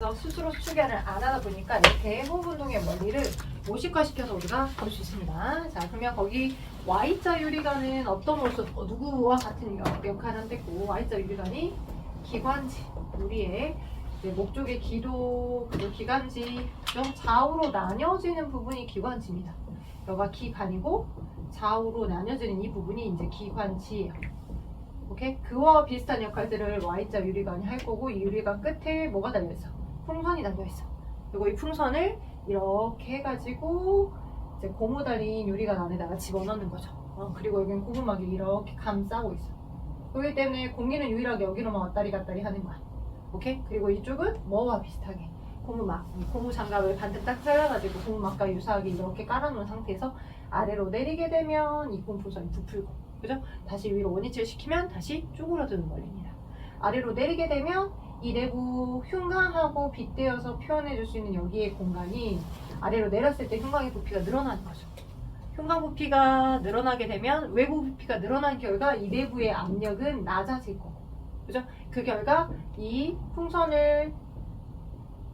그래서 스스로 수축을 안 하다 보니까 이렇게 호흡 운동의 원리를 모식화시켜서 우리가 볼 수 있습니다. 자, 그러면 거기 Y자 유리관은 어떤 모습, 누구와 같은 역할을 한댔고, Y자 유리관이 기관지, 우리의 목쪽의 기도, 그리고 기관지, 좀 좌우로 나뉘어지는 부분이 기관지입니다. 여기가 기관이고 좌우로 나뉘어지는 이 부분이 이제 기관지예요. 오케이? 그와 비슷한 역할들을 Y자 유리관이 할 거고, 이 유리관 끝에 뭐가 달려있어? 풍선이 달려있어. 그리고 이 풍선을 이렇게 해가지고 이제 고무 달린 유리관 안에다가 집어넣는 거죠. 그리고 여기는 고무막이 이렇게 감싸고 있어. 그렇기 때문에 공기는 유일하게 여기로만 왔다리 갔다리 하는 거야. 오케이? 그리고 이쪽은 뭐와 비슷하게 고무막, 고무 장갑을 반듯 딱 잘라가지고 고무막과 유사하게 이렇게 깔아놓은 상태에서 아래로 내리게 되면 이 고무풍선이 부풀고, 그죠? 다시 위로 원위치를 시키면 다시 쪼그라드는 원리입니다. 아래로 내리게 되면 이 내부 흉광하고 빗대어서 표현해줄 수 있는 여기의 공간이 아래로 내렸을 때 흉광의 부피가 늘어나는 거죠. 흉광 부피가 늘어나게 되면 외부 부피가 늘어난 결과 이 내부의 압력은 낮아질 거고, 그죠? 그 결과 이 풍선을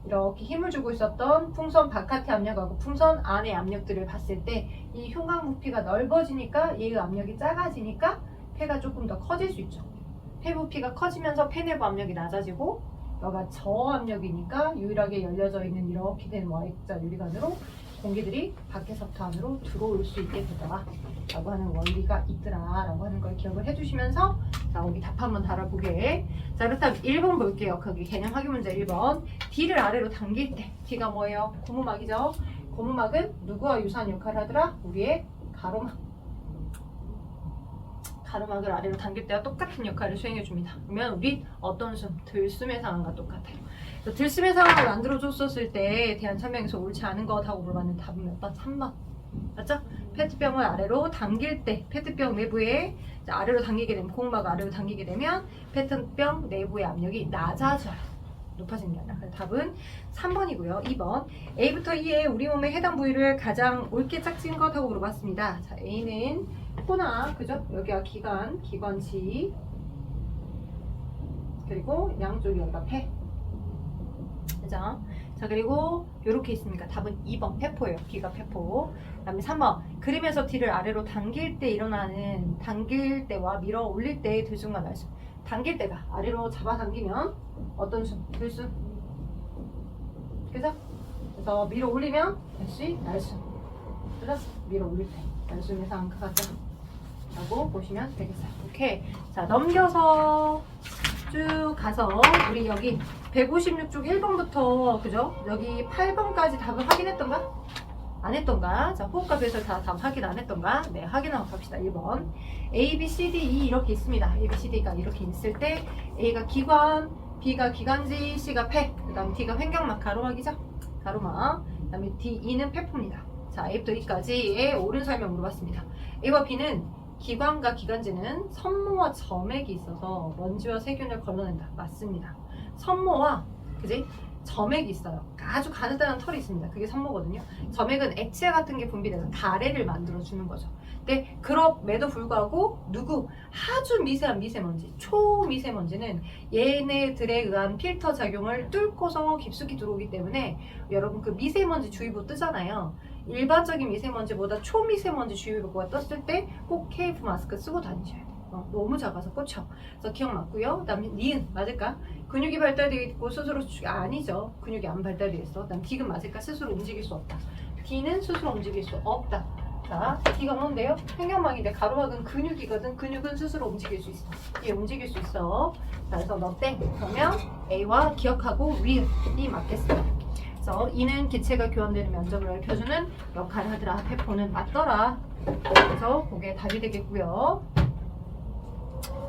이렇게 힘을 주고 있었던 풍선 바깥의 압력하고 풍선 안의 압력들을 봤을 때 이 흉광 부피가 넓어지니까 얘의 압력이 작아지니까 폐가 조금 더 커질 수 있죠. 폐 부피가 커지면서 폐 내부 압력이 낮아지고, 여기가 저압력이니까 유일하게 열려져 있는 이렇게 된 Y자 유리관으로 공기들이 밖에서부터 안으로 들어올 수 있게 되더라 라고 하는 원리가 있더라 라고 하는 걸 기억을 해주시면서, 자, 여기 답 한번 달아보게. 자, 그렇다면 1번 볼게요. 거기 개념 확인 문제 1번. D를 아래로 당길 때 D가 뭐예요? 고무막이죠. 고무막은 누구와 유사한 역할을 하더라? 우리의 가로막. 가로막을 아래로 당길 때와 똑같은 역할을 수행해줍니다. 그러면 우리 어떤 숨? 들숨의 상황과 똑같아요. 들숨의 상황을 만들어줬었을 때에 대한 설명에서 옳지 않은 것하고 물어봤는데 답은 몇 번? 3번. 맞죠? 페트병을 아래로 당길 때 페트병 내부에 아래로 당기게 되면, 고무막을 아래로 당기게 되면 페트병 내부의 압력이 낮아져요. 높아지는 게 아니라. 그래서 답은 3번이고요. 2번. A부터 E의 우리 몸의 해당 부위를 가장 옳게 짝진 것하고 물어봤습니다. 자, A는 코나, 그죠? 여기가 기관, 기관지, 그리고 양쪽이 여기가 폐. 그죠? 자, 그리고 이렇게 있으니까 답은 2번 폐포예요. B가 폐포. 그 다음에 3번. 그림에서 D를 아래로 당길 때 일어나는, 당길 때와 밀어 올릴 때의 들숨과 날숨. 당길 때가 아래로 잡아당기면 어떤 숨? 들숨. 그죠? 그래서 밀어 올리면 다시 날숨. 그죠? 밀어 올릴 때 날숨의 상황 같죠? 라고 보시면 되겠어요. 오케이. 자, 넘겨서 쭉 가서 우리 여기 156쪽 1번부터, 그죠? 여기 8번까지 답을 확인했던가? 안 했던가? 자, 호흡과 배설 다 답 확인 안 했던가? 네, 확인하고 갑시다. 1번. A, B, C, D, E 이렇게 있습니다. A, B, C, D가 이렇게 있을 때 A가 기관, B가 기관지, C가 폐, 그 다음 D가 횡격막, 가로막이죠? 가로막. 그 다음에 D, E는 폐포입니다. 자, A부터 E까지의 옳은 설명 물어봤습니다. A와 B는 기관과 기관지는 선모와 점액이 있어서 먼지와 세균을 걸러낸다. 맞습니다. 선모와, 그지? 점액이 있어요. 아주 가느다란 털이 있습니다. 그게 선모거든요. 점액은 액체 같은 게 분비돼서 가래를 만들어주는 거죠. 근데 그럼에도 불구하고 아주 미세한 미세먼지, 초미세먼지는 얘네들에 의한 필터 작용을 뚫고서 깊숙이 들어오기 때문에, 여러분 그 미세먼지 주의보 뜨잖아요. 일반적인 미세먼지보다 초미세먼지 주의보가 떴을 때 꼭 KF 마스크 쓰고 다니셔야 돼요. 너무 작아서 꽂혀. 그래서 기억 맞고요. 그 다음에 니은 맞을까? 근육이 발달되어 있고 스스로 수축이 아니죠. 근육이 안 발달되어 있어. 그 다음 D는 맞을까? 스스로 움직일 수 없다. D는 스스로 움직일 수 없다. 자, D가 뭔데요? 횡격막인데 가로막은 근육이거든. 근육은 스스로 움직일 수 있어. 얘 움직일 수 있어. 자, 그래서 너 땡. 그러면 A와 기억하고 리을이 맞겠습니다. 그래서 E는 기체가 교환되는 면적을 넓혀주는 역할을 하더라. 페포는 맞더라. 그래서 그게 답이 되겠고요.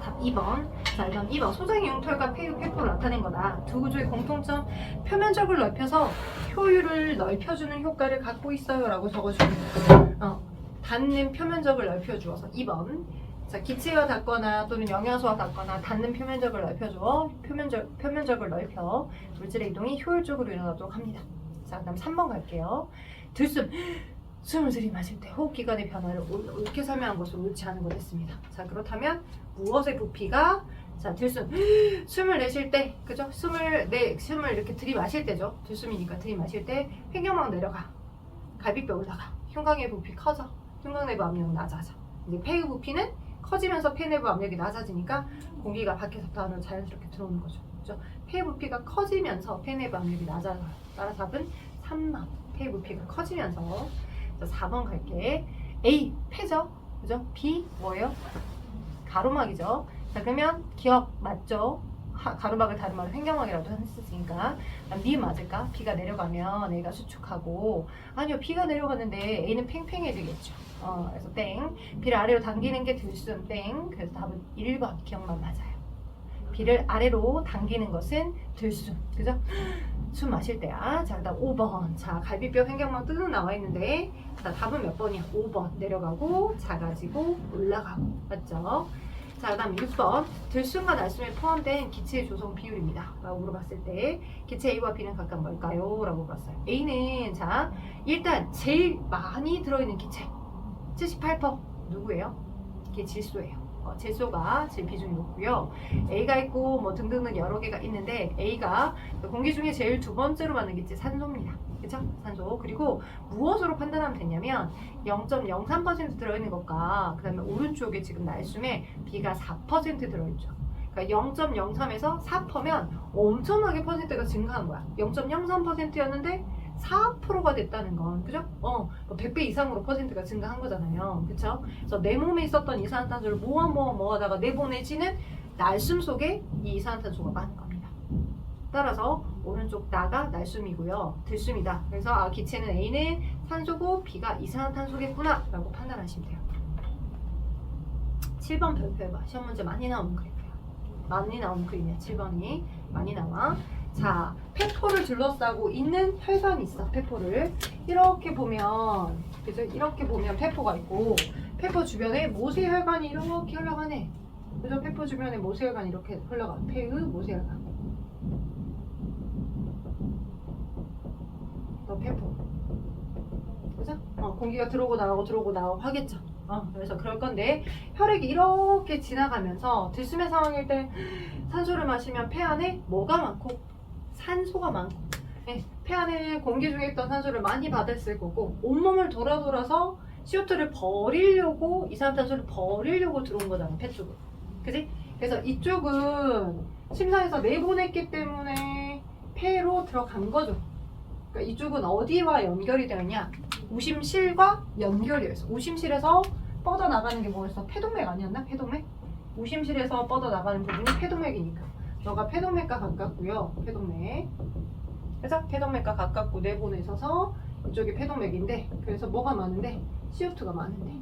답 2번. 자, 그럼 2번. 소장의 융털과 폐포를 나타낸 거다. 두 구조의 공통점, 표면적을 넓혀서 효율을 넓혀주는 효과를 갖고 있어요 라고 적어주는 거예요. 닿는 표면적을 넓혀주어서 2번. 자, 기체와 닿거나 또는 영양소와 닿거나 닿는 표면적을 넓혀주어 표면적을 넓혀 물질의 이동이 효율적으로 일어나도록 합니다. 자, 그 다음 3번 갈게요. 들숨. 숨을 들이마실 때 호흡기관의 변화를 옳게 설명한 것은 옳지 않은 것 했습니다. 자, 그렇다면 무엇의 부피가 자, 들숨. 숨을 내쉴 때, 그죠? 숨을 이렇게 들이마실 때죠. 들숨이니까 들이마실 때 횡격막 내려가. 갈비뼈 올라가. 흉곽의 부피 커져. 흉곽내부 압력 낮아져. 이제 폐의 부피는 커지면서 폐내부 압력이 낮아지니까 공기가 밖에서부터 안으로 자연스럽게 들어오는 거죠. 그죠? 폐의 부피가 커지면서 폐내부 압력이 낮아져요. 따라서 답은 3번. 폐의 부피가 커지면서. 자, 4번 갈게. A, 폐죠? 그죠? B, 뭐예요? 가로막이죠. 자, 그러면 기억 맞죠? 가로막을 다른 말로 횡격막이라고 했으니까 B 맞을까? B가 내려가면 A가 수축하고 아니요 B가 내려가는데 A는 팽팽해지겠죠. 그래서 땡. B를 아래로 당기는 게 들숨 땡. 그래서 답은 1번 기억만 맞아요. B를 아래로 당기는 것은 들숨. 그죠? 숨 마실 때야. 자, 그다음 5번. 자, 갈비뼈 횡격막 뜯어 나와 있는데 자, 답은 몇 번이야? 5번. 내려가고 작아지고 올라가고. 맞죠? 자, 그 다음 6번. 들숨과 날숨에 포함된 기체의 조성 비율입니다. 라고 물어봤을 때 기체 A와 B는 각각 뭘까요? 라고 물었어요. A는 자, 일단 제일 많이 들어있는 기체 78% 누구예요? 이게 질소예요. 질소가 제일 비중이 높고요. A가 있고 뭐 등등등 여러 개가 있는데 A가 공기 중에 제일 두 번째로 많은 기체 산소입니다. 그쵸? 산소. 그리고 무엇으로 판단하면 되냐면 0.03% 들어있는 것과 그 다음에 오른쪽에 지금 날숨에 B가 4% 들어있죠. 그러니까 0.03에서 4%면 엄청나게 퍼센트가 증가한 거야. 0.03%였는데 4%가 됐다는 건, 그죠? 100배 이상으로 퍼센트가 증가한 거잖아요. 그쵸? 그래서 내 몸에 있었던 이산화탄소를 모아다가 내보내지는 날숨 속에 이 이산화탄소가 많은 겁니다. 따라서 오른쪽 나가 날숨이고요. 들숨이다. 그래서 기체는 A는 산소고 B가 이산화탄소겠구나 라고 판단하시면 돼요. 7번 별표해봐. 시험 문제 많이 나오는 그래프야. 많이 나오는 그림이야. 7번이 많이 나와. 자, 폐포를 둘러싸고 있는 혈관이 있어. 폐포를 이렇게 보면, 그죠? 이렇게 보면 폐포가 있고 폐포 주변에 모세혈관이 이렇게 흘러가네. 그죠? 폐포 주변에 모세혈관이 이렇게 흘러가. 폐의 모세혈관. 또 폐포. 그죠? 공기가 들어오고 나오고 하겠죠. 그래서 그럴 건데 혈액이 이렇게 지나가면서 들숨의 상황일 때 산소를 마시면 폐 안에 뭐가 많고? 산소가 많고, 네, 폐 안에 공기 중에 있던 산소를 많이 받았을 거고 온몸을 돌아서 CO2를 버리려고 이산화탄소를 버리려고 들어온 거잖아. 폐 쪽은. 그지? 그래서 이쪽은 심장에서 내보냈기 때문에 폐로 들어간 거죠. 그러니까 이쪽은 어디와 연결이 되어 있냐? 우심실과 연결이 있어. 우심실에서 뻗어나가는 게 뭐였어? 폐동맥 아니었나? 폐동맥? 우심실에서 뻗어나가는 부분이 폐동맥이니까 너가 폐동맥과 가깝고요. 폐동맥. 그래서 폐동맥과 가깝고 내보내 있어서 이쪽이 폐동맥인데 그래서 뭐가 많은데? CO2가 많은데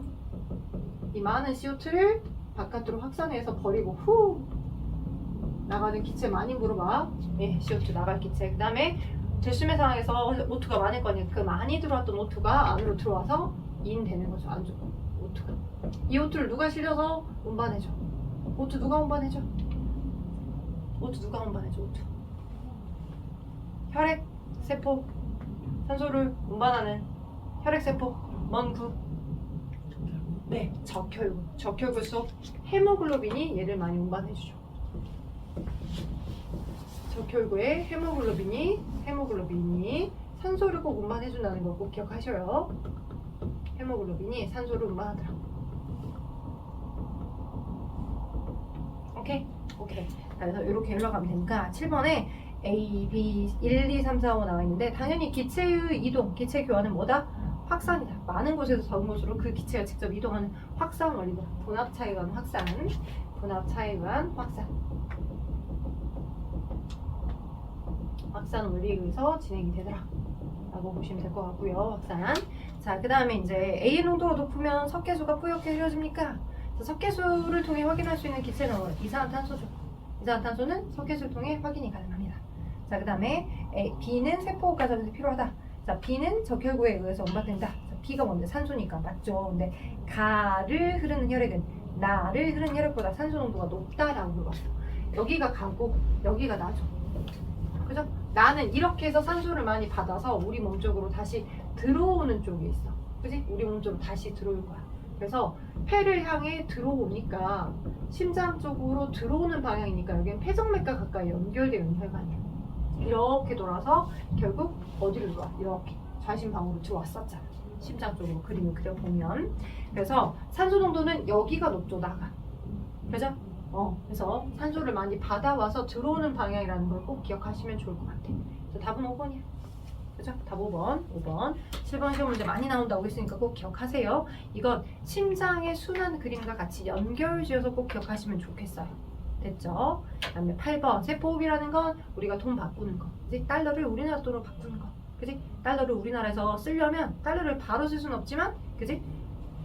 이 많은 CO2를 바깥으로 확산해서 버리고 후 나가는 기체 많이 물어봐. 네, CO2 나갈 기체. 그 다음에 들숨의 상황에서 O2가 많을 거니까 그 많이 들어왔던 O2가 안으로 들어와서 인되는 거죠. 안쪽으로 O2가. 이 O2를 누가 실려서 운반해줘? O2 누가 운반해줘? O2 누가 운반해줘? O2 혈액, 세포, 산소를 운반하는 혈액세포, 먼구. 네, 적혈구 속 헤모글로빈이 얘를 많이 운반해주죠. 적혈구에 헤모글로빈이 산소를 꼭 운반해준다는 걸 꼭 기억하셔요. 헤모글로빈이 산소를 운반하더라고. 오케이. 그래서 이렇게 흘러가면 되니까 7번에 A, B, 1, 2, 3, 4, 5 나와 있는데 당연히 기체의 이동, 기체 교환은 뭐다? 확산이다. 많은 곳에서 적은 곳으로 그 기체가 직접 이동하는 확산 원리다. 분압 차이관 확산. 확산 원리에 의해서 진행이 되더라 라고 보시면 될 것 같고요. 확산. 자, 그 다음에 이제 A 농도가 높으면 석회수가 뿌옇게 흐려집니까? 석회수를 통해 확인할 수 있는 기체는 이산화탄소죠. 이산화탄소는 석회수를 통해 확인이 가능합니다. 자, 그 다음에 B는 세포 과정에서 필요하다. 자, B는 적혈구에 의해서 운반된다. 자, B가 뭔데? 산소니까 맞죠. 근데 가를 흐르는 혈액은 나를 흐르는 혈액보다 산소 농도가 높다라고 물었어. 여기가 가고 여기가 나죠. 그죠? 나는 이렇게 해서 산소를 많이 받아서 우리 몸 쪽으로 다시 들어오는 쪽에 있어. 그지? 우리 몸 쪽으로 다시 들어올 거야. 그래서 폐를 향해 들어오니까 심장 쪽으로 들어오는 방향이니까 여기는 폐정맥과 가까이 연결되어 있는 혈관이야. 이렇게 돌아서 결국 어디로 들어와? 이렇게 좌심방으로 들어왔었잖아. 심장 쪽으로 그림을 그려보면. 그래서 산소 농도는 여기가 높죠, 나가. 그죠? 그래서 산소를 많이 받아와서 들어오는 방향이라는 걸 꼭 기억하시면 좋을 것 같아. 그래서 답은 5번이야. 그죠? 답 5번. 7번 시험 문제 많이 나온다고 했으니까 꼭 기억하세요. 이건 심장의 순환 그림과 같이 연결지어서 꼭 기억하시면 좋겠어요. 됐죠? 그 다음에 8번. 세포호흡이라는 건 우리가 돈 바꾸는 거. 그치? 달러를 우리나라 돈으로 바꾸는 거. 그치? 달러를 우리나라에서 쓰려면 달러를 바로 쓸 수는 없지만, 그치?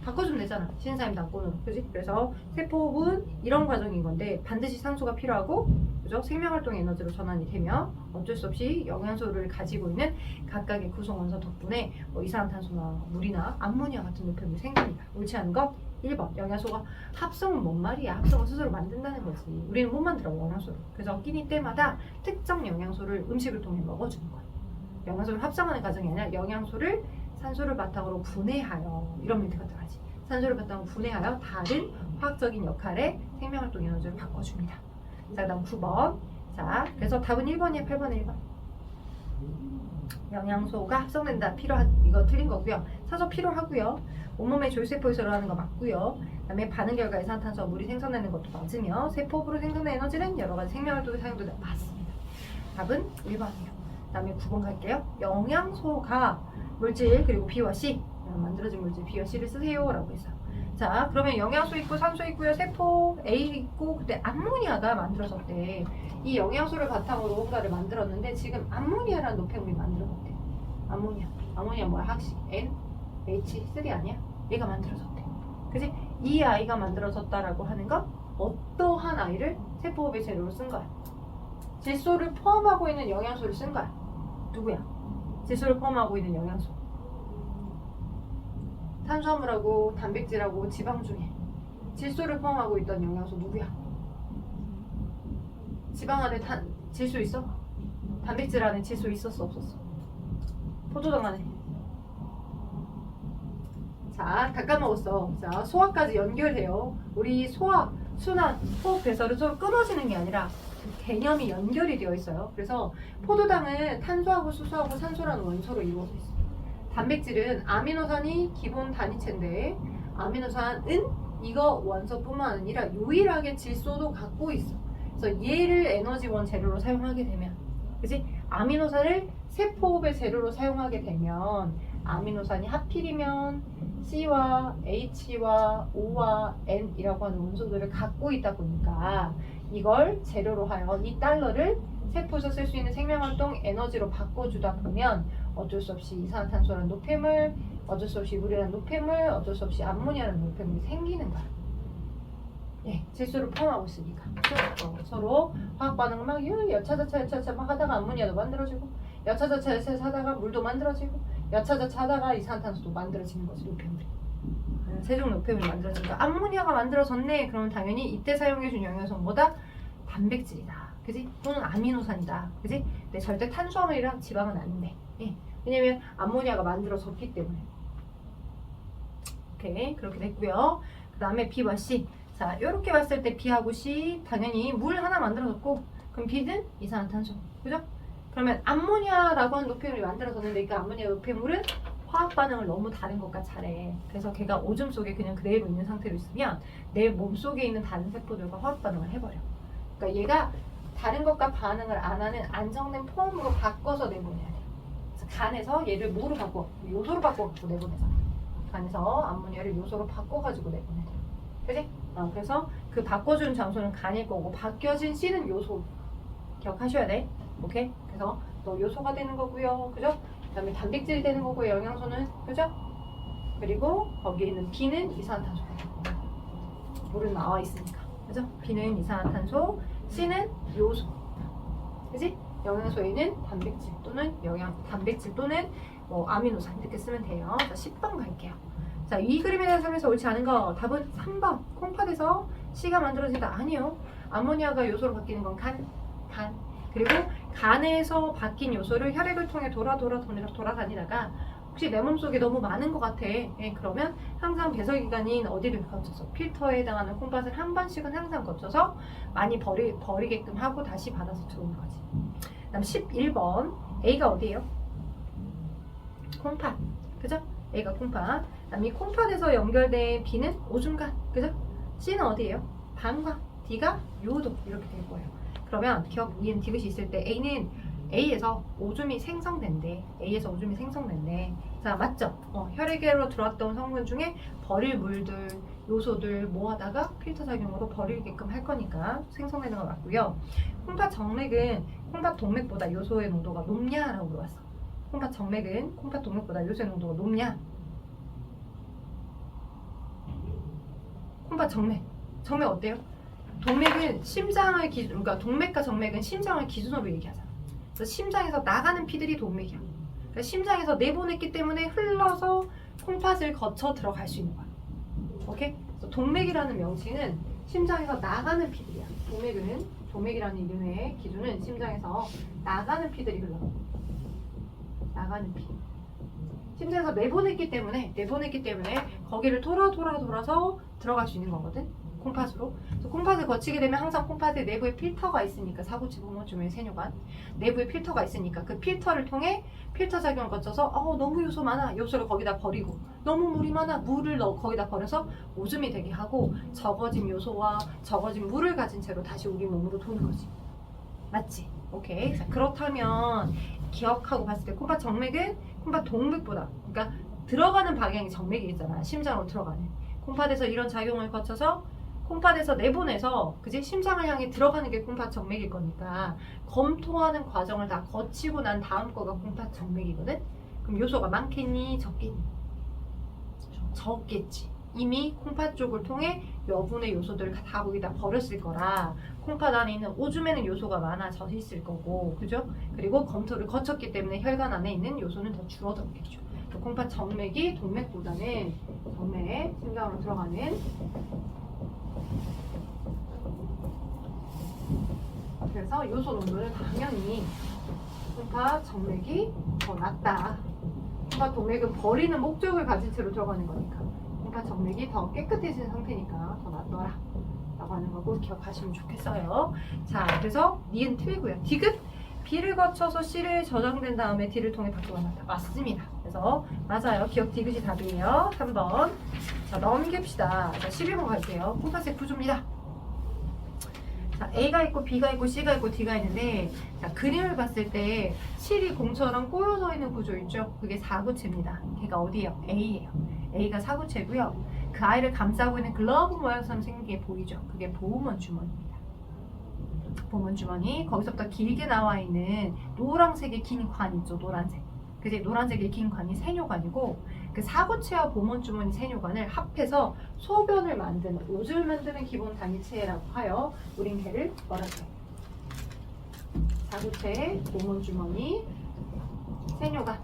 바꿔주면 되잖아. 신사임 당권으로. 그지? 그래서 세포호흡은 이런 과정인 건데 반드시 산소가 필요하고, 그죠? 생명활동의 에너지로 전환이 되며 어쩔 수 없이 영양소를 가지고 있는 각각의 구성원소 덕분에 이산화탄소나 물이나 암모니아 같은 노폐물이 생깁니다. 옳지 않은 것 1번. 영양소가 합성은 뭔 말이야? 합성을 스스로 만든다는 거지. 우리는 못 만들어, 영양소를. 그래서 끼니 때마다 특정 영양소를 음식을 통해 먹어주는 거야. 영양소를 합성하는 과정이 아니라 영양소를 산소를 바탕으로 분해하여, 이런 멘트가 들어가지. 산소를 바탕으로 분해하여 다른 화학적인 역할에 생명활동 에너지를 바꿔줍니다. 자, 그 다음 9번. 자, 그래서 답은 1번이에요. 8번에 1번. 영양소가 합성된다. 이거 틀린 거고요. 산소 필요하고요. 온몸의 조직세포에서 일어나는 거 맞고요. 그 다음에 반응 결과 이산화탄소와 물이 생성되는 것도 맞으며 세포호흡으로 생성된 에너지는 여러 가지 생명활동에 사용된다. 맞습니다. 답은 1번이에요. 그 다음에 9번 갈게요. 영양소가 물질 그리고 B와 C 만들어진 물질 B와 C를 쓰세요 라고 했어요. 자, 그러면 영양소 있고 산소 있고요. 세포 A 있고, 그때 암모니아가 만들어졌대. 이 영양소를 바탕으로 뭔가를 만들었는데 지금 암모니아라는 노폐물이 만들어졌대. 암모니아 뭐야? 학식 NH3 아니야? 얘가 만들어졌대. 그치? 이 아이가 만들어졌다라고 하는 건 어떠한 아이를 세포호흡의 재료로 쓴 거야? 질소를 포함하고 있는 영양소를 쓴 거야. 누구야? 질소를 포함하고 있는 영양소. 탄수화물하고 단백질하고 지방 중에 질소를 포함하고 있던 영양소 누구야? 지방 안에 질소 있어? 단백질 안에 질소 있었어? 없었어? 포도당 안에. 자, 다 까먹었어. 자, 소화까지 연결돼요. 우리 소화, 순환, 호흡, 배설은 서로 끊어지는 게 아니라 개념이 연결이 되어 있어요. 그래서 포도당은 탄수하고 수소하고 산소라는 원소로 이루어져 있어요. 단백질은 아미노산이 기본 단위체인데 아미노산은 이거 원소뿐만 아니라 유일하게 질소도 갖고 있어. 그래서 얘를 에너지원 재료로 사용하게 되면, 그치? 아미노산을 세포호흡의 재료로 사용하게 되면 아미노산이 하필이면 C와 H와 O와 N이라고 하는 원소들을 갖고 있다 보니까 이걸 재료로 하여 이 달러를 세포에서 쓸 수 있는 생명활동 에너지로 바꿔주다 보면 어쩔 수 없이 이산화탄소라는 노폐물, 어쩔 수 없이 물이라는 노폐물, 어쩔 수 없이 암모니아라는 노폐물이 생기는 거야. 예, 질소를 포함하고 있으니까. 서로 화학 반응을 막 여차저차 막 하다가 암모니아도 만들어지고, 여차저차 하다가 물도 만들어지고, 여차저차 하다가 이산화탄소도 만들어지는 거지, 노폐물이. 세종 노폐물이 만들어지니까 암모니아가 만들어졌네. 그러면 당연히 이때 사용해준 영양소는 뭐다? 단백질이다. 그지? 또는 아미노산이다. 그지? 근데 절대 탄수화물이랑 지방은 안 돼. 예. 왜냐면 암모니아가 만들어졌기 때문에. 오케이, 그렇게 됐고요. 그 다음에 B와 C. 자, 이렇게 봤을 때 B하고 C 당연히 물 하나 만들어졌고, 그럼 B는 이산화탄소. 그죠? 그러면 암모니아라고 하는 노폐물이 만들어졌는데 그 암모니아 노폐물은 화학 반응을 너무 다른 것과 잘해. 그래서 걔가 오줌 속에 그냥 그대로 있는 상태로 있으면 내 몸 속에 있는 다른 세포들과 화학 반응을 해버려. 그러니까 얘가 다른 것과 반응을 안 하는 안정된 폼으로 바꿔서 내보내야 돼. 그래서 간에서 얘를 뭐로 바꿔? 요소로 바꿔갖고 내보내잖아. 간에서 암모니아를 요소로 바꿔가지고 내보내야 돼. 그치? 그래서 그 바꿔주는 장소는 간일 거고 바뀌어진 C는 요소. 기억하셔야 돼. 오케이? 그래서 또 요소가 되는 거고요. 그죠? 그 다음에 단백질이 되는 거고요. 영양소는. 그죠? 그리고 거기에 있는 B는 이산화탄소가 되는 거고. 물은 나와 있으니까. 그죠? B는 이산화탄소, C는 요소. 그지? 영양소에는 단백질 또는 아미노산 이렇게 쓰면 돼요. 자, 10번 갈게요. 자, 이 그림에 대한 설명에서 옳지 않은 거 답은 3번. 콩팥에서 C가 만들어진다. 아니요. 암모니아가 요소로 바뀌는 건 간. 그리고 간에서 바뀐 요소를 혈액을 통해 돌아다니다가 혹시 내 몸속에 너무 많은 것 같아. 예, 그러면 항상 배설기관인 어디를 거쳐서 필터에 해당하는 콩팥을 한 번씩은 항상 거쳐서 많이 버리게끔 하고 다시 받아서 들어오는 거지. 그다음 11번 A가 어디예요? 콩팥. 그죠? A가 콩팥. 그다음 이 콩팥에서 연결된 B는 오줌관. 그죠? C는 어디예요? 방광. D가 요도. 이렇게 될 거예요. 그러면 기억 이은 디귿이 있을 때 A에서 오줌이 생성된대. A에서 오줌이 생성된대. 자, 맞죠? 혈액으로 들어왔던 성분 중에 버릴 물들, 요소들 모아다가 필터 작용으로 버리게끔 할 거니까 생성되는 거 맞고요. 콩팥 정맥은 콩팥 동맥보다 요소의 농도가 높냐라고 물어봤어. 콩팥 정맥은 콩팥 동맥보다 요소의 농도가 높냐? 콩팥 정맥. 정맥 어때요? 동맥은 심장을 기준, 그러니까 동맥과 정맥은 심장을 기준으로 얘기하잖아. 그래서 심장에서 나가는 피들이 동맥이야. 그러니까 심장에서 내보냈기 때문에 흘러서 콩팥을 거쳐 들어갈 수 있는 거야. 오케이? 그래서 동맥이라는 명칭은 심장에서 나가는 피들이야. 동맥이라는 이름의 기준은 심장에서 나가는 피들이 흘러. 나가는 피. 심장에서 내보냈기 때문에 거기를 돌아서 들어갈 수 있는 거거든. 콩팥으로. 그래서 콩팥을 거치게 되면 항상 콩팥의 내부에 필터가 있으니까 사구치 보모주의 세뇨관 내부에 필터가 있으니까 그 필터를 통해 필터 작용을 거쳐서 너무 요소 많아 요소를 거기다 버리고 너무 물이 많아 물을 거기다 버려서 오줌이 되게 하고 적어진 요소와 적어진 물을 가진 채로 다시 우리 몸으로 도는 거지. 맞지? 오케이. 자, 그렇다면 기억하고 봤을 때 콩팥 정맥은 콩팥 동맥보다 그러니까 들어가는 방향이 정맥이 있잖아. 심장으로 들어가는 콩팥에서 이런 작용을 거쳐서 콩팥에서 내보내서 그지 심장을 향해 들어가는 게 콩팥 정맥일 거니까 검토하는 과정을 다 거치고 난 다음 거가 콩팥 정맥이거든. 그럼 요소가 많겠니 적겠니? 적겠지. 이미 콩팥 쪽을 통해 여분의 요소들을 다 거기다 버렸을 거라 콩팥 안에 있는 오줌에는 요소가 많아져 있을 거고 그죠? 그리고 검토를 거쳤기 때문에 혈관 안에 있는 요소는 더 줄어들겠죠. 콩팥 정맥이 동맥보다는 정맥 심장으로 들어가는 그래서 요소 농도는 당연히 콩팥 정맥이 더 낮다. 콩팥 동맥은 버리는 목적을 가진 채로 들어가는 거니까 콩팥 정맥이 더 깨끗해진 상태니까 더 낫더라 라고 하는 거고 기억하시면 좋겠어요. 자, 그래서 니은 틀리고요. 디귿 B를 거쳐서 C를 저장된 다음에 D를 통해 밖으로 나왔다. 맞습니다. 그래서 맞아요. 기억 디귿이 답이에요. 3번. 자, 넘깁시다. 자, 12번 갈게요. 콩팥의 구조입니다. 자, A가 있고 B가 있고 C가 있고 D가 있는데 자, 그림을 봤을 때 실이 공처럼 꼬여져 있는 구조 있죠? 그게 사구체입니다. 걔가 어디예요? A예요. A가 사구체고요. 그 아이를 감싸고 있는 글러브 모양처럼 생긴 게 보이죠? 그게 보호먼 주머니입니다. 보호먼 주머니 거기서부터 길게 나와 있는 노란색의 긴 관 있죠? 노란색. 그게 노란색의 긴 관이 세뇨관이고 그 사구체와 보호먼 주머니 세뇨관을 합해서 소변을 만드는 오줌을 만드는 기본 단위체라고 하여 우린 걔를 뭐라고 해요? 사구체, 보호먼 주머니, 세뇨관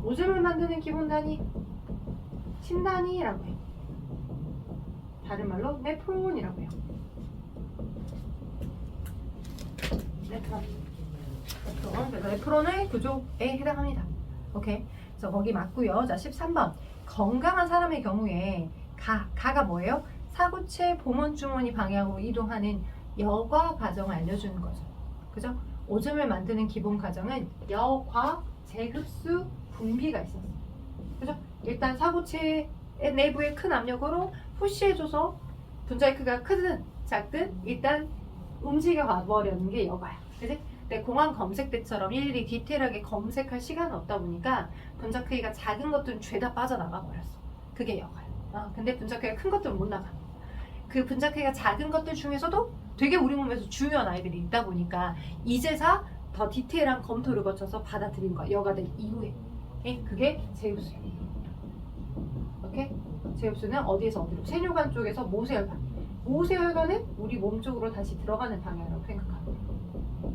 오줌을 만드는 기본 단위 신단위라고 해요. 다른 말로 네프론이라고 해요. 그래서 네프론의 구조에 해당합니다. 오케이. 그래서 거기 맞고요. 자, 13번. 건강한 사람의 경우에 가가 뭐예요? 사구체 보먼 주머니 방향으로 이동하는 여과 과정을 알려주는 거죠. 그죠? 오줌을 만드는 기본 과정은 여과 재흡수 분비가 있었어요. 그죠? 일단 사구체 내부의 큰 압력으로 푸시해줘서 분자의 크기가 크든 작든 일단 움직여 가버리는 게 여과야. 그지? 근데 공항 검색 때처럼 일일이 디테일하게 검색할 시간은 없다 보니까 분자 크기가 작은 것들은 죄다 빠져나가 버렸어. 그게 여과야. 근데 분자 크기가 큰 것들은 못 나가. 그 분자 크기가 작은 것들 중에서도 되게 우리 몸에서 중요한 아이들이 있다 보니까 이제서 더 디테일한 검토를 거쳐서 받아들인 거야. 여과된 이후에. 그게 재흡수야. 오케이? 재흡수는 어디에서 어디로? 세뇨관 쪽에서 모세혈관. 모세혈관은 우리 몸 쪽으로 다시 들어가는 방향이라고 생각하고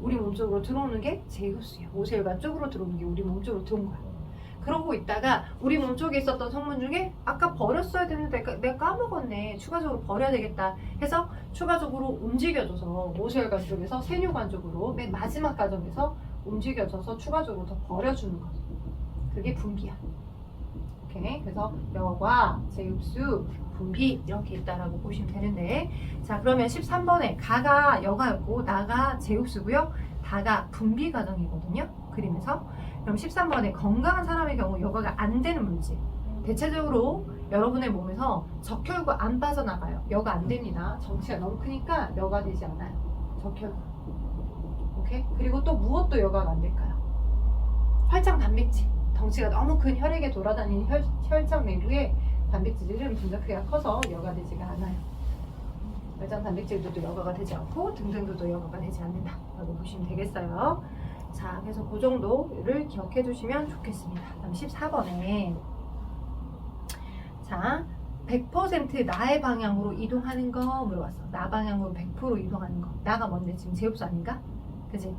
우리 몸 쪽으로 들어오는 게 재흡수야. 모세혈관 쪽으로 들어오는 게 우리 몸 쪽으로 들어온 거야. 그러고 있다가 우리 몸 쪽에 있었던 성분 중에 아까 버렸어야 되는데 내가 까먹었네. 추가적으로 버려야 되겠다 해서 추가적으로 움직여줘서 모세혈관 쪽에서 세뇨관 쪽으로 맨 마지막 과정에서 움직여줘서 추가적으로 더 버려주는 거죠. 그게 분비야. 오케이. 그래서 여과, 제흡수, 분비 이렇게 있다라고 보시면 되는데, 자 그러면 13번에 가가 여과였고 나가 제흡수고요. 다가 분비 과정이거든요. 그림에서. 그럼 13번에 건강한 사람의 경우 여과가 안 되는 물질. 대체적으로 여러분의 몸에서 적혈구 안 빠져나가요. 여가 안 됩니다. 정치가 너무 크니까 여가 되지 않아요. 적혈구. 오케이? 그리고 또 무엇도 여가가 안 될까요? 활장 단백질. 덩치가 너무 큰 혈액에 돌아다니는 혈장 내부에 단백질은 분자 크기가 커서 여가되지가 않아요. 혈장 단백질도 여가가 되지 않고 등등도 여가가 되지 않는다 라고 보시면 되겠어요. 자, 그래서 그 정도를 기억해 주시면 좋겠습니다. 다음 14번에 자, 100% 나의 방향으로 이동하는 거 물어봤어. 나 방향으로 100% 이동하는 거. 나가 뭔데? 지금 제흡수 아닌가? 그치?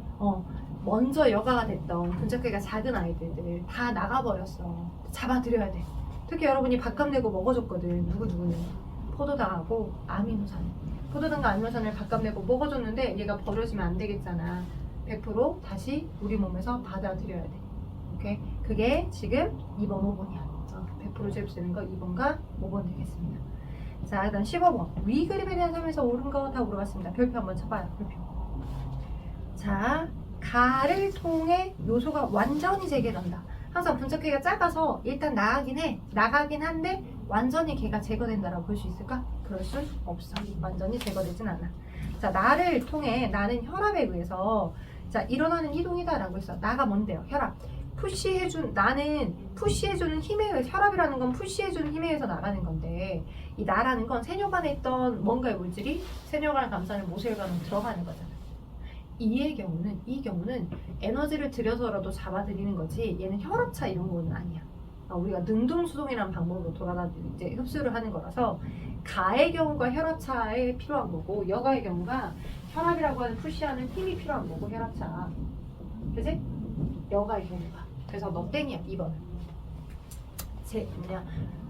먼저 여가가 됐던 분자 크기가 작은 아이들들 다 나가버렸어. 잡아들여야 돼. 특히 여러분이 밥값 내고 먹어줬거든. 누구는 포도당하고 아미노산. 포도당과 아미노산을 밥값 내고 먹어줬는데 얘가 버려지면 안 되겠잖아. 100% 다시 우리 몸에서 받아들여야 돼. 오케이? 그게 지금 2번, 5번이야. 100% 제흡되는 거 2번과 5번 되겠습니다. 자, 그 다음 15번. 위 그림에 대한 설명에서 옳은 거 다 물어봤습니다. 별표 한번 쳐봐요. 별표. 자, 가를 통해 요소가 완전히 제거된다. 항상 분자 크기가 작아서 일단 나가긴 한데 완전히 걔가 제거된다라고 볼 수 있을까? 그럴 수 없어. 완전히 제거되진 않아. 자, 나를 통해 나는 혈압에 의해서 자 일어나는 이동이다라고 했어. 나가 뭔데요? 혈압. 나는 푸시해주는 힘에 의해서 혈압이라는 건 푸시해주는 힘에 의해서 나가는 건데 이 나라는 건 세뇨관에 있던 뭔가의 물질이 세뇨관을 감싸는 모세혈관으로 들어가는 거잖아. 이 경우는 에너지를 들여서라도 잡아들이는 거지 얘는 혈압차 이런 거는 아니야. 우리가 능동수동이라는 방법으로 이제 흡수를 하는 거라서 가의 경우가 혈압차에 필요한 거고 여가의 경우가 혈압이라고 하는 푸시하는 힘이 필요한 거고 혈압차. 그치? 여가의 경우가. 그래서 너 땡이야 2번은.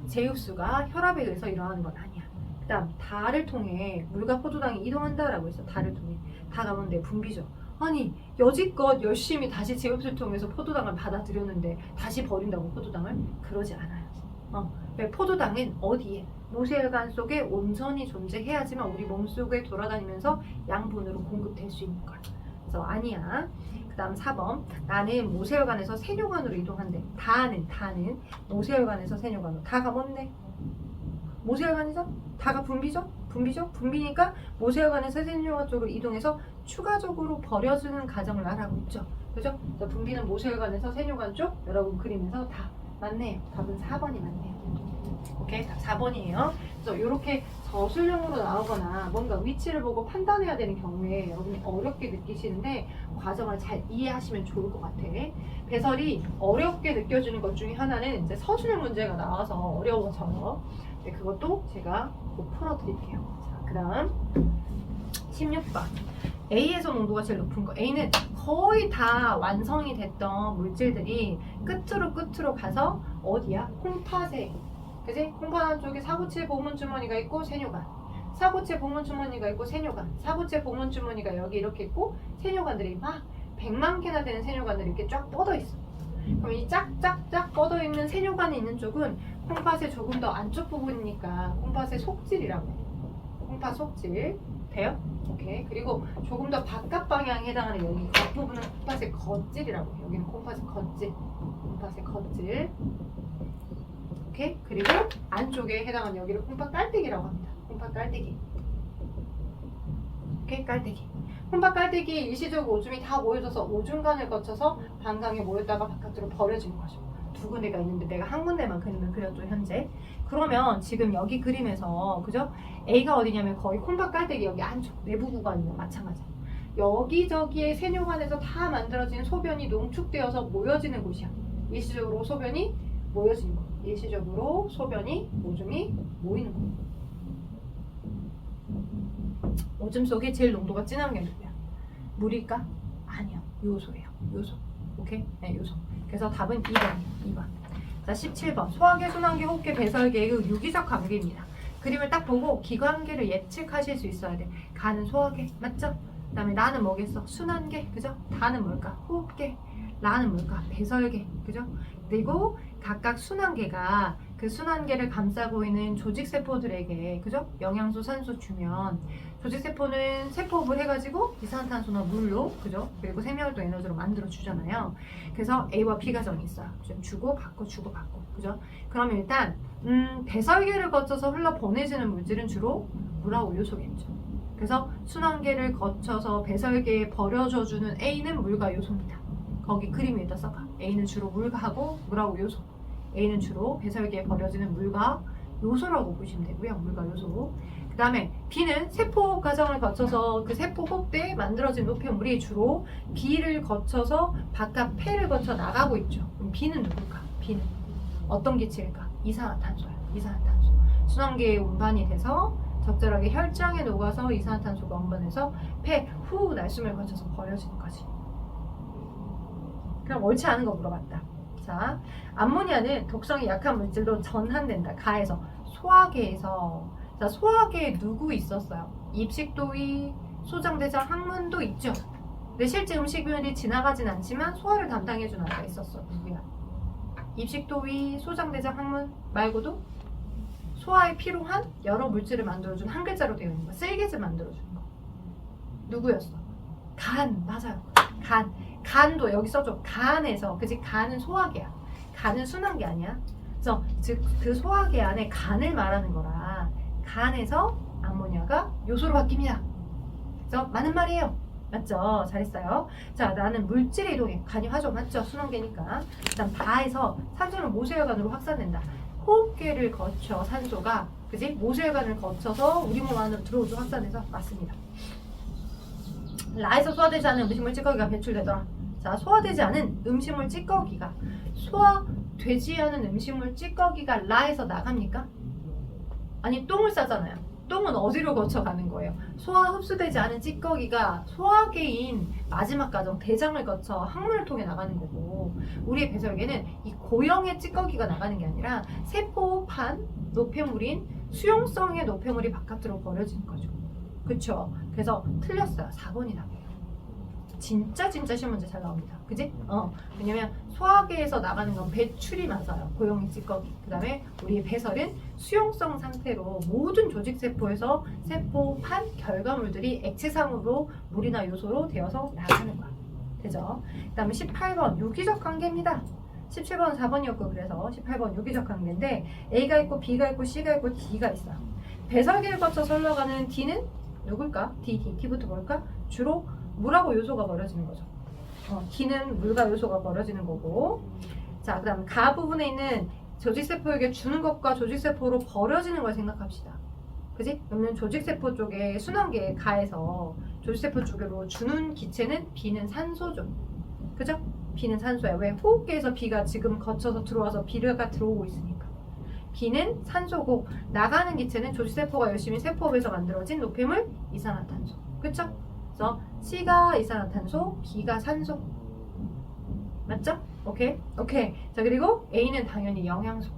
제흡수가 혈압에 의해서 일어나는 건 아니야. 그 다음 다를 통해 물과 포도당이 이동한다라고 했어. 다를 통해. 다가 뭔데? 분비죠. 아니 여지껏 열심히 다시 제흡수를 통해서 포도당을 받아들였는데 다시 버린다고 포도당을? 그러지 않아요. 왜 포도당은 어디에? 모세혈관 속에 온전히 존재해야지만 우리 몸속에 돌아다니면서 양분으로 공급될 수 있는 거야. 그래서 아니야. 그 다음 4번. 나는 모세혈관에서 세뇨관으로 이동한대. 다는 모세혈관에서 세뇨관으로. 다가 뭔데? 모세혈관이죠? 다가 분비죠? 분비니까 모세혈관에서 세뇨관 쪽으로 이동해서 추가적으로 버려주는 과정을 말하고 있죠. 그죠? 분비는 모세혈관에서 세뇨관 쪽 여러분 그림에서 다 맞네요. 답은 4번이 맞네요. 오케이, 답 4번이에요. 그래서 이렇게 저술형으로 나오거나 뭔가 위치를 보고 판단해야 되는 경우에 여러분이 어렵게 느끼시는데 과정을 잘 이해하시면 좋을 것 같아. 배설이 어렵게 느껴지는 것 중에 하나는 이제 서술형 문제가 나와서 어려워져요. 네, 그것도 제가 꼭 풀어드릴게요. 자, 그 다음 16번. A에서 농도가 제일 높은 거. A는 거의 다 완성이 됐던 물질들이 끝으로 가서 어디야? 콩팥에. 그지? 콩팥 쪽에 사구체 보문주머니가 있고 세뇨관. 사구체 보문주머니가 있고 세뇨관. 사구체 보문주머니가 여기 이렇게 있고 세뇨관들이 막 100만 개나 되는 세뇨관들이 이렇게 쫙 뻗어 있어. 그럼 이 쫙쫙쫙 뻗어 있는 세뇨관이 있는 쪽은 콩팥의 조금 더 안쪽 부분이니까 콩팥의 속질이라고 해. 콩팥 속질. 돼요? 오케이. 그리고 조금 더 바깥 방향에 해당하는 여기 겉부분은 콩팥의 겉질이라고 해요. 여기는 콩팥의 겉질. 콩팥의 겉질. 오케이. 그리고 안쪽에 해당하는 여기를 콩팥 깔때기라고 합니다. 콩팥 깔때기. 오케이. 깔때기. 콩팥 깔때기 일시적으로 오줌이 다 모여져서 오줌관을 거쳐서 방광에 모였다가 바깥으로 버려지는 거죠. 두 군데가 있는데 내가 한 군데만 그림을 그려줘 현재. 그러면 지금 여기 그림에서 그죠? A가 어디냐면 거의 콩팥 깔때기 여기 안쪽 내부 구간이랑 마찬가지야. 여기저기에 세뇨관에서 다 만들어진 소변이 농축되어서 모여지는 곳이야. 일시적으로 소변이 모여지는 곳. 일시적으로 소변이 오줌이 모이는 곳. 오줌 속에 제일 농도가 진한 게 누구야? 물일까? 아니요. 요소예요. 요소. 오케이? 네, 요소. 그래서 답은 2번이에요. 2번. 자, 17번. 소화계, 순환계, 호흡계, 배설계의 유기적 관계입니다. 그림을 딱 보고 기관계를 예측하실 수 있어야 돼. 가는 소화계, 맞죠? 그 다음에 나는 뭐겠어? 순환계, 그죠? 다는 뭘까? 호흡계. 라는 뭘까? 배설계, 그죠? 그리고 각각 순환계가 그 순환계를 감싸고 있는 조직세포들에게, 그죠? 영양소, 산소 주면 조직세포는 세포업을 해가지고 이산화탄소나 물로, 그죠? 그리고 생명활동 에너지로 만들어 주잖아요. 그래서 A와 B 과정이 있어요. 좀 주고받고 주고받고, 그죠? 그러면 일단 배설계를 거쳐서 흘러 보내지는 물질은 주로 물하고 요소겠죠. 그래서 순환계를 거쳐서 배설계에 버려져주는 A는 물과 요소입니다. 거기 그림 위에다 써봐. A는 주로 물하고 물하고 요소. A는 주로 배설계에 버려지는 물과 요소라고 보시면 되고요. 물과 요소. 그 다음에 B는 세포 과정을 거쳐서 그 세포 혹대에 만들어진 노폐물이 주로 B를 거쳐서 바깥 폐를 거쳐 나가고 있죠. 그럼 B는 누굴까? B는 어떤 기체일까? 이산화탄소예요. 이산화탄소. 순환계에 운반이 돼서 적절하게 혈장에 녹아서 이산화탄소가 운반해서 폐 후 날숨을 거쳐서 버려지는 거지. 그럼 옳지 않은 거 물어봤다. 자, 암모니아는 독성이 약한 물질로 전환된다. 가에서 소화계에서. 자, 소화계에 누구 있었어요? 입식도위, 소장대장, 항문도 있죠. 근데 실제 음식물이 지나가진 않지만 소화를 담당해주는 아이가 있었어. 누구야? 입식도위, 소장대장, 항문 말고도 소화에 필요한 여러 물질을 만들어준 한 글자로 되어 있는 거. 쓸개질 만들어주는 거. 누구였어? 간. 맞아요. 간. 간도 여기 써줘. 간에서, 그치? 간은 소화계야. 간은 순환계 아니야. 그래서 즉 그 소화계 안에 간을 말하는 거라 간에서 암모니아가 요소로 바뀝니다. 그래서 맞는 말이에요. 맞죠? 잘했어요. 자, 나는 물질의 이동에 간이 화죠. 맞죠? 순환계니까. 일단 바에서 산소는 모세혈관으로 확산된다. 호흡기를 거쳐 산소가, 그지? 모세혈관을 거쳐서 우리 몸 안으로 들어오죠. 확산해서. 맞습니다. 라에서 소화되지 않은 음식물 찌꺼기가 배출되더라. 자, 소화되지 않은 음식물 찌꺼기가, 소화되지 않은 음식물 찌꺼기가 라에서 나갑니까? 아니, 똥을 싸잖아요. 똥은 어디로 거쳐가는 거예요? 소화 흡수되지 않은 찌꺼기가 소화계인 마지막 과정 대장을 거쳐 항문을 통해 나가는 거고, 우리의 배설계는 이 고형의 찌꺼기가 나가는 게 아니라 세포판 노폐물인 수용성의 노폐물이 바깥으로 버려지는 거죠. 그쵸? 그래서 틀렸어요. 4번이 답이에요. 진짜 시험 문제 잘 나옵니다. 그지? 왜냐면 소화계에서 나가는 건 배출이 맞아요. 고용의 찌꺼기. 그 다음에 우리의 배설은 수용성 상태로 모든 조직세포에서 세포판 결과물들이 액체상으로 물이나 요소로 되어서 나가는 거야. 되죠? 그 다음에 18번 유기적 관계입니다. 17번은 4번이었고 그래서 18번 유기적 관계인데 A가 있고 B가 있고 C가 있고 D가 있어요. 배설계를 거쳐서 흘러가는 D는 누굴까? D부터 뭘까? 주로 물하고 요소가 버려지는 거죠. D는 물과 요소가 버려지는 거고. 자, 그 다음 가 부분에 있는 조직세포에게 주는 것과 조직세포로 버려지는 걸 생각합시다. 그지? 그러면 조직세포 쪽에 순환계에 가에서 조직세포 쪽으로 주는 기체는 B는 산소죠. 그죠? B는 산소야. 왜? 호흡기에서 B가 지금 거쳐서 들어와서 B가 들어오고 있으니까. B는 산소고 나가는 기체는 조직세포가 열심히 세포업에서 만들어진 노폐물 이산화탄소. 그쵸? 그래서 C가 이산화탄소, B가 산소. 맞죠? 오케이? 자, 그리고 A는 당연히 영양소.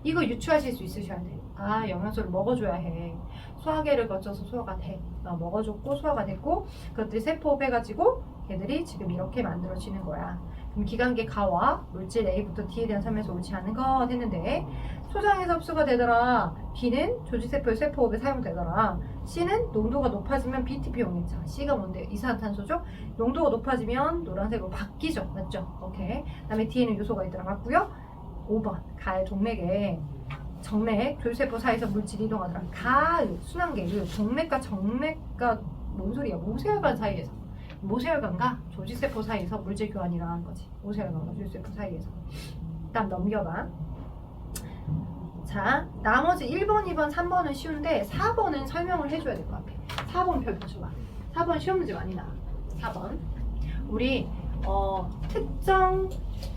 이거 유추하실 수 있으셔야 돼. 아, 영양소를 먹어줘야 해. 소화계를 거쳐서 소화가 돼. 먹어줬고 소화가 됐고 그것들이 세포업 해가지고 걔들이 지금 이렇게 만들어지는 거야. 그럼 기관계 가와 물질 A부터 D에 대한 설명에서 옳지 않은 것 했는데 소장에서 흡수가 되더라. B는 조직세포의 세포업에 사용되더라. C는 농도가 높아지면 BTP용이죠. C가 뭔데? 이산화탄소죠? 농도가 높아지면 노란색으로 바뀌죠. 맞죠? 오케이. 그 다음에 D에는 요소가 있더라. 맞고요. 5번 가의 동맥에 정맥, 조직세포 사이에서 물질이 이동하더라. 가의 순환계의 동맥과 정맥과 뭔 소리야? 모세혈관 사이에서 모세혈관과 조직세포 사이에서 물질 교환이 일어나는 거지. 모세혈관과 조직세포 사이에서. 일단 넘겨봐. 자, 나머지 1번, 2번, 3번은 쉬운데 4번은 설명을 해줘야 될 것 같아. 4번 별 보셔봐. 4번 시험 문제 많이 나와. 4번. 우리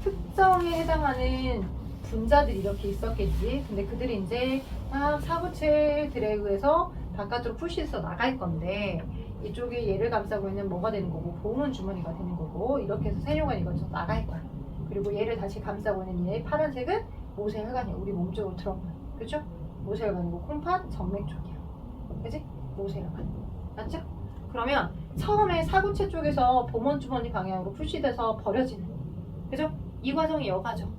특정에 해당하는 분자들이 이렇게 있었겠지. 근데 그들이 이제 막 사구체들에 의해서 바깥으로 푸시해서 나갈 건데 이쪽에 얘를 감싸고 있는 뭐가 되는 거고 보온 주머니가 되는 거고 이렇게 해서 세뇨가 이거서 나갈 거야. 그리고 얘를 다시 감싸고 있는 얘 파란색은 모세혈관이야. 우리 몸 쪽으로 들어가는. 그죠? 모세혈관이고 콩팥 정맥 쪽이야. 그지? 모세혈관. 맞죠? 그러면 처음에 사구체 쪽에서 보온 주머니 방향으로 푸시돼서 버려지는 그죠? 이 과정이 여과죠.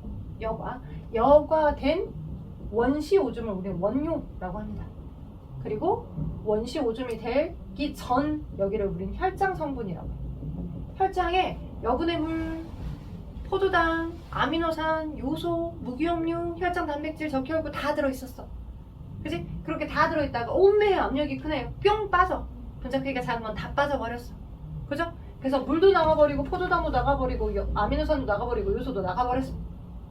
여과된 원시 오줌을 우리는 원료라고 합니다. 그리고 원시 오줌이 되기 전 여기를 우리는 혈장 성분이라고 해요. 혈장에 여분의 물, 포도당, 아미노산, 요소, 무기염류, 혈장 단백질, 적혈구 다 들어있었어. 그지? 그렇게 다 들어있다가 온몸에 압력이 크네. 뿅 빠져. 분자크기가 작은 건 다 빠져버렸어. 그죠? 그래서 물도 나가버리고 포도당도 나가버리고 아미노산도 나가버리고 요소도 나가버렸어.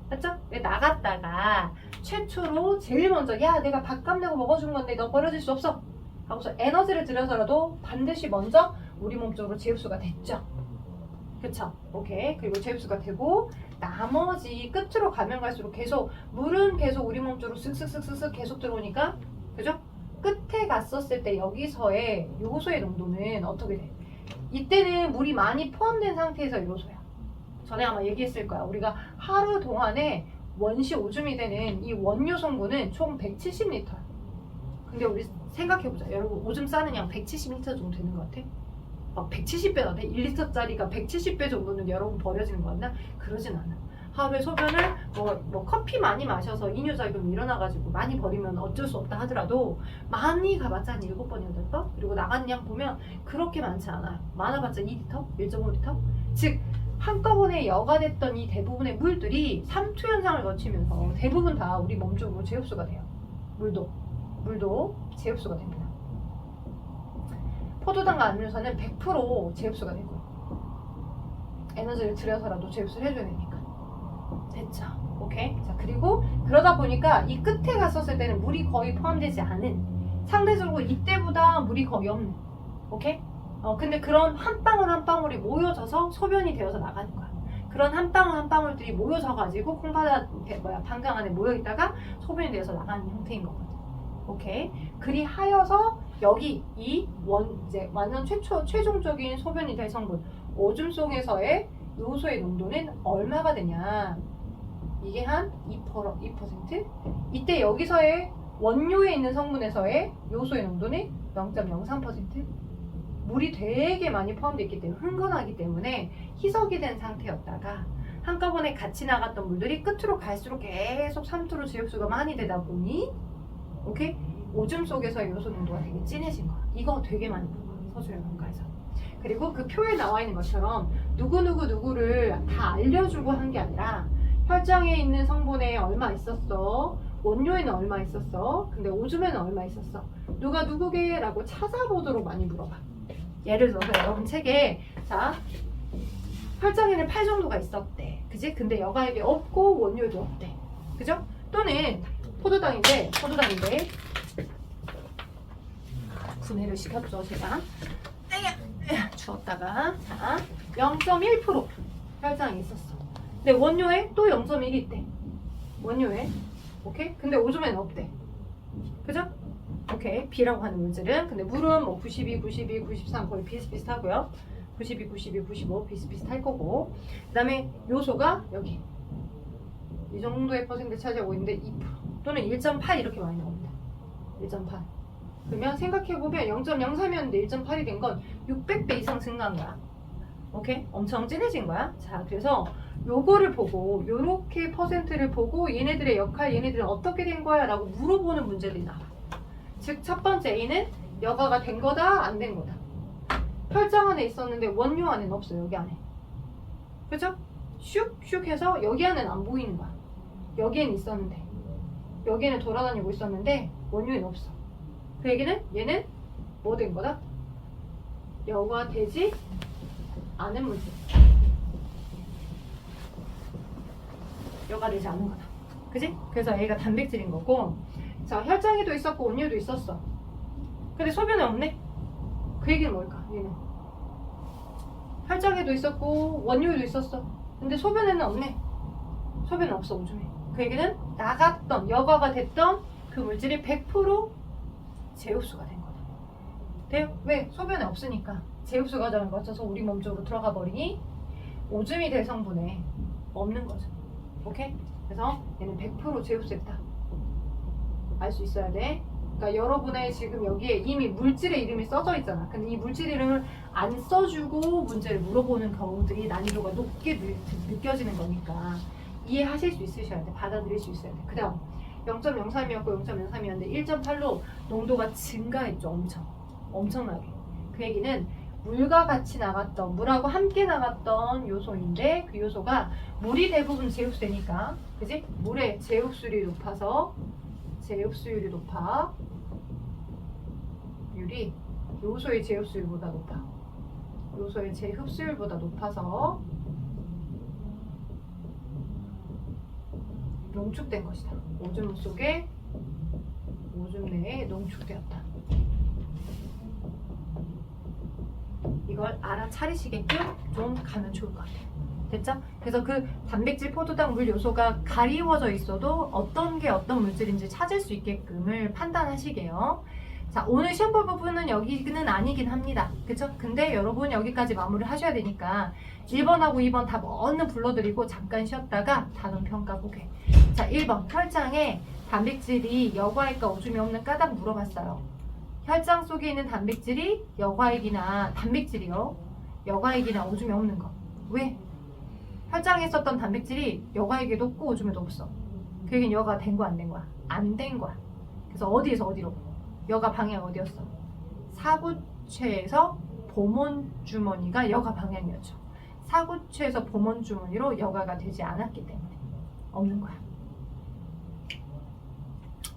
맞죠? 나갔다가 최초로 제일 먼저 야 내가 밥값 내고 먹어준 건데 너 버려질 수 없어 하고서 에너지를 들여서라도 반드시 먼저 우리 몸 쪽으로 재흡수가 됐죠. 그쵸? 오케이. 그리고 재흡수가 되고 나머지 끝으로 가면 갈수록 계속 물은 계속 우리 몸 쪽으로 쓱쓱쓱쓱 계속 들어오니까 그죠? 끝에 갔었을 때 여기서의 요소의 농도는 어떻게 돼? 이때는 물이 많이 포함된 상태에서 요소야. 전에 아마 얘기했을 거야. 우리가 하루 동안에 원시 오줌이 되는 이 원료 성분은 총 170리터야. 근데 우리 생각해보자. 여러분 오줌 싸는 양 170리터 정도 되는 것 같아? 막 170배나 돼? 1리터짜리가 170배 정도는 여러분 버려지는 거 같나? 그러진 않아. 하루에 소변을 뭐 커피 많이 마셔서 이뇨작용이 일어나가지고 많이 버리면 어쩔 수 없다 하더라도 많이 가봤자 한 7번, 8번? 그리고 나간 양 보면 그렇게 많지 않아요. 많아봤자 2리터? 1.5리터? 즉 한꺼번에 여과됐던 이 대부분의 물들이 삼투 현상을 거치면서 대부분 다 우리 몸 쪽으로 재흡수가 돼요. 물도 재흡수가 됩니다. 포도당과 아미노산은 100% 재흡수가 되고요. 에너지를 들여서라도 재흡수를 해줘야 되니까. 됐죠? 오케이? 자, 그리고 그러다 보니까 이 끝에 갔었을 때는 물이 거의 포함되지 않은 상대적으로 이때보다 물이 거의 없는 오케이? 근데 그런 한 방울 한 방울이 모여져서 소변이 되어서 나가는 거야. 그런 한 방울 한 방울들이 모여져가지고 방광 안에 모여있다가 소변이 되어서 나가는 형태인 거거든. 오케이? 그리하여서 여기 이제 완전 최종적인 소변이 될 성분 오줌 속에서의 요소의 농도는 얼마가 되냐? 이게 한 2%? 이때 여기서의 원료에 있는 성분에서의 요소의 농도는 0.03%? 물이 되게 많이 포함되어 있기 때문에 흥건하기 때문에 희석이 된 상태였다가 한꺼번에 같이 나갔던 물들이 끝으로 갈수록 계속 삼투로 재흡수가 많이 되다 보니 오케이? 오줌 속에서의 요소 농도가 되게 진해진 거야. 이거 되게 많이 본 거야. 서술연문과에서. 그리고 그 표에 나와 있는 것처럼 누구를 다 알려주고 한 게 아니라 혈장에 있는 성분에 얼마 있었어? 원료에는 얼마 있었어? 근데 오줌에는 얼마 있었어? 누가 누구게? 라고 찾아보도록 많이 물어봐. 예를 들어서 여러분 책에 자 혈장에는 8 정도가 있었대. 그지? 근데 여과액이 없고 원료도 없대. 그죠? 또는 포도당인데 분해를 시켰죠 제가. 주었다가 자 0.1% 혈장이 있었어. 근데 원료에 또 0.1이 있대. 원료에 오케이? 근데 오줌에는 없대. 그죠? 오케이. B라고 하는 물질은 근데 물은 뭐 92, 93 거의 비슷비슷하고요. 92, 95 비슷비슷할 거고 그 다음에 요소가 여기 이 정도의 퍼센트 차지하고 있는데 2% 또는 1.8 이렇게 많이 나옵니다. 1.8 그러면 생각해보면 0.03이었는데 1.8이 된 건 600배 이상 증가한 거야. 오케이? 엄청 진해진 거야. 자, 그래서 요거를 보고 요렇게 퍼센트를 보고 얘네들의 역할, 얘네들은 어떻게 된 거야? 라고 물어보는 문제들이 나와. 즉, 첫 번째 A는 여과가 된 거다, 안 된 거다. 혈장 안에 있었는데 원료 안에는 없어, 여기 안에. 그죠? 슉슉 해서 여기 안에는 안 보이는 거야. 여기에는 있었는데 여기에는 돌아다니고 있었는데 원료에는 없어. 그 얘기는 얘는 뭐 된 거다? 여과되지 않은 물질. 여과되지 않은 거다. 그지? 그래서 얘가 단백질인 거고 자 혈장에도 있었고 원료도 있었어. 근데 소변에 없네? 그 얘기는 뭘까? 얘는 혈장에도 있었고 원료에도 있었어. 근데 소변에는 없네. 소변은 없어 오줌에. 그 얘기는 나갔던 여과가 됐던 그 물질이 100% 재흡수가 된 거다. 돼요? 왜? 소변에 없으니까 재흡수 과정을 거쳐서 우리 몸 쪽으로 들어가 버리니 오줌이 될 성분에 없는 거죠. 오케이? 그래서 얘는 100% 재흡수했다. 알 수 있어야 돼. 그러니까 여러분의 지금 여기에 이미 물질의 이름이 써져 있잖아. 근데 이 물질 이름을 안 써주고 문제를 물어보는 경우들이 난이도가 높게 느껴지는 거니까 이해하실 수 있으셔야 돼. 받아들일 수 있어야 돼. 그 다음 0.03이었고 0.03이었는데 1.8로 농도가 증가했죠. 엄청나게. 그 얘기는 물과 같이 나갔던, 물하고 함께 나갔던 요소인데 그 요소가 물이 대부분 제흡수되니까, 그지? 물의 제흡수율이 높아서 제흡수율이 높아. 율이 요소의 제흡수율보다 높아. 요소의 제흡수율보다 높아서 농축된 것이다. 오줌 속에 오줌 내에 농축되었다. 이걸 알아차리시게끔 좀 가면 좋을 것 같아요. 됐죠? 그래서 그 단백질, 포도당, 물 요소가 가리워져 있어도 어떤 게 어떤 물질인지 찾을 수 있게끔을 판단하시게요. 자, 오늘 시험 볼 부분은 여기는 아니긴 합니다. 그쵸? 근데 여러분 여기까지 마무리 하셔야 되니까 1번하고 2번 다 얼른 불러드리고 잠깐 쉬었다가 단원 평가 보게. 자, 1번 혈장에 단백질이 여과액과 오줌이 없는 까닭 물어봤어요. 혈장 속에 있는 단백질이 단백질이요. 여과액이나 오줌이 없는 거. 왜? 혈장에 있었던 단백질이 여과액에도 없고 오줌에도 없어. 그 얘기는 여가 된 거야, 안 된 거야? 안 된 거야. 그래서 어디에서 어디로? 여가 방향 어디였어? 사구체에서 보몬 주머니가 여가 방향이었죠. 사구체에서 보몬 주머니로 여가가 되지 않았기 때문에 없는 거야.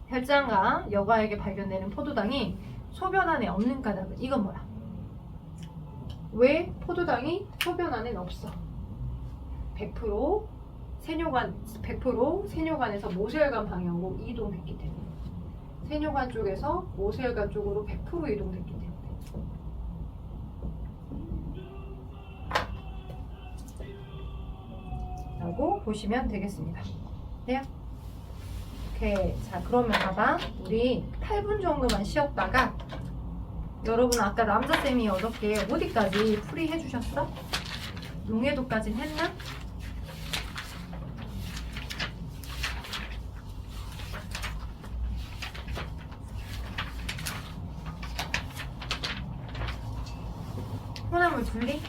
혈장과 여과액에 발견되는 포도당이 소변 안에 없는 까닭은 이건 뭐야? 왜 포도당이 소변 안에는 없어? 100% 세뇨관에서 모세혈관 방향으로 이동했기 때문에, 세뇨관 쪽에서 모세혈관 쪽으로 100% 이동됐기 때문에. 라고 보시면 되겠습니다. 돼요? 오케이. 자, 그러면 봐봐. 우리 8분 정도만 쉬었다가, 여러분 아까 남자쌤이 어저께 어디까지 풀이 해주셨어? 용해도까지 했나? 혼합물 분리?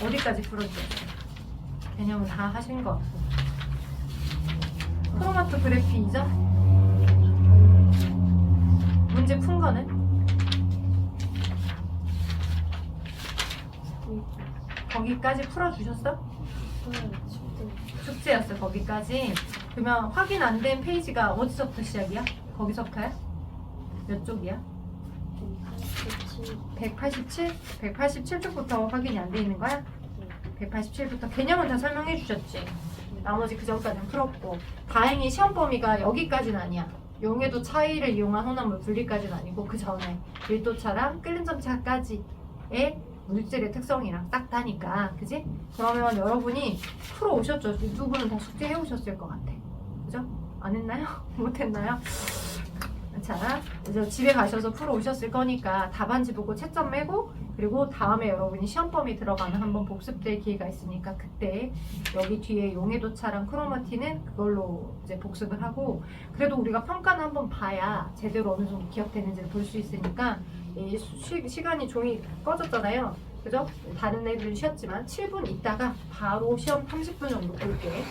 어디까지 풀어주셨어요? 개념은 다 하신 것 같고. 크로마토그래피이죠? 문제 푼 거는? 거기까지 풀어주셨어? 숙제였어, 거기까지. 그러면 확인 안 된 페이지가 어디서부터 시작이야? 거기서부터야? 몇 쪽이야? 187? 187쪽부터 확인이 안 돼 있는 거야? 187부터 개념은 다 설명해 주셨지? 나머지 그 전까지는 풀었고, 다행히 시험 범위가 여기까지는 아니야. 용해도 차이를 이용한 혼합물 분리까지는 아니고 그 전에 밀도차랑 끓는 점차까지의 물질의 특성이랑 딱 다니까, 그지? 그러면 여러분이 풀어 오셨죠? 두 분은 다 숙제해 오셨을 것 같아. 그죠? 안 했나요? 못 했나요? 자, 이제 집에 가셔서 풀어 오셨을 거니까 답안지 보고 채점 매고, 그리고 다음에 여러분이 시험 범위 들어가는 한번 복습될 기회가 있으니까 그때 여기 뒤에 용해도차랑 크로마틴은 그걸로 이제 복습을 하고, 그래도 우리가 평가는 한번 봐야 제대로 어느 정도 기억되는지를 볼 수 있으니까, 이 시간이 종이 꺼졌잖아요. 그죠? 다른 애들은 쉬었지만 7분 있다가 바로 시험 30분 정도 볼게.